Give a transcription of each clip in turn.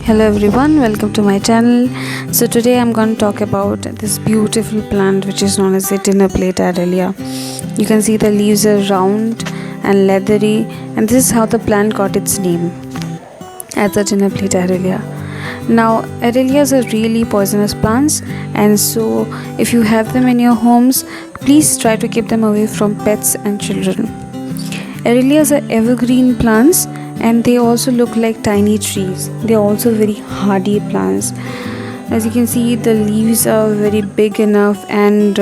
Hello everyone, welcome to my channel. So today I'm going to talk about this beautiful plant which is known as the dinner plate Aralia. You can see the leaves are round and leathery, and this is how the plant got its name as the dinner plate Aralia. Now Aralias are really poisonous plants, and so if you have them in your homes, please try to keep them away from pets and children. Aralias are evergreen plants and they also look like tiny trees. They are also very hardy plants. As you can see, the leaves are very big enough, and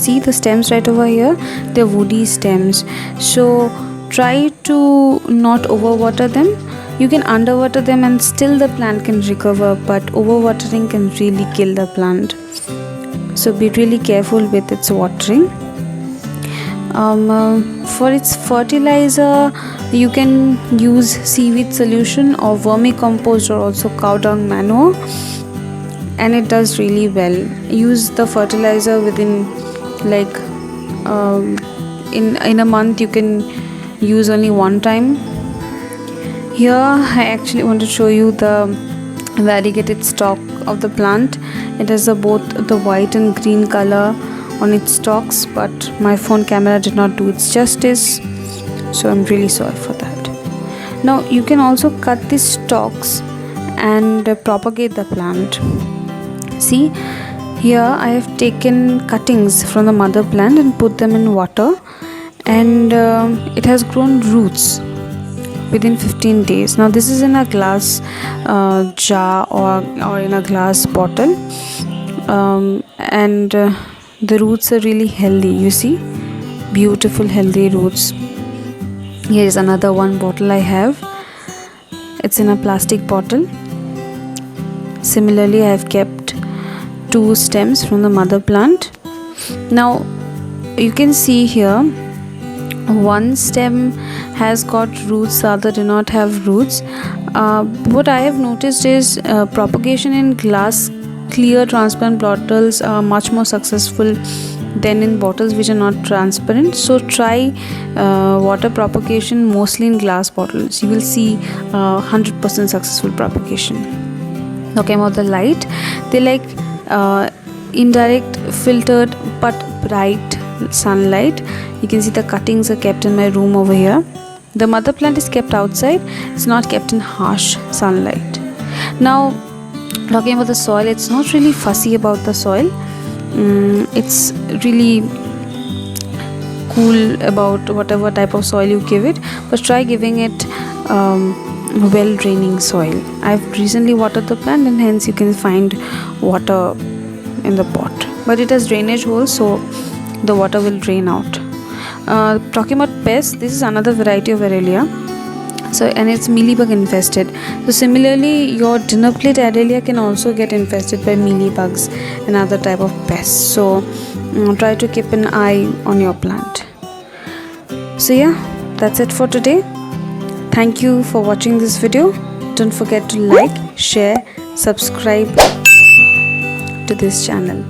see the stems right over here, they're woody stems. So try to not overwater them. You can underwater them and still the plant can recover, but overwatering can really kill the plant. So be really careful with its watering. For its fertilizer, you can use seaweed solution or vermicompost or also cow dung manure, and it does really well. Use the fertilizer within like in a month. You can use only one time. Here I actually want to show you the variegated stalk of the plant. It has both the white and green color on its stalks, but my phone camera did not do its justice, so I'm really sorry for that. Now you can also cut these stalks and propagate the plant. See, here I have taken cuttings from the mother plant and put them in water, and it has grown roots within 15 days. Now this is in a glass jar or in a glass bottle, and the roots are really healthy. You see, beautiful healthy roots. Here is another one bottle I have. It's in a plastic bottle. Similarly, I have kept 2 stems from the mother plant. Now you can see here, one stem has got roots, the other do not have roots. What I have noticed is propagation in glass clear transparent bottles are much more successful than in bottles which are not transparent. So try water propagation mostly in glass bottles. You will see 100% successful propagation. Okay, about the light, they like indirect filtered but bright sunlight. You can see the cuttings are kept in my room over here. The mother plant is kept outside. It's not kept in harsh sunlight. Now talking about the soil, it's not really fussy about the soil. It's really cool about whatever type of soil you give it, but try giving it well draining soil. I've recently watered the plant, and hence you can find water in the pot, but it has drainage holes, so the water will drain out. Talking about pests, this is another variety of Aralia. So, and it's mealybug infested. So similarly, your dinner plate Aralia can also get infested by mealybugs and other type of pests. So try to keep an eye on your plant. So yeah, that's it for today. Thank you for watching this video. Don't forget to like, share, subscribe to this channel.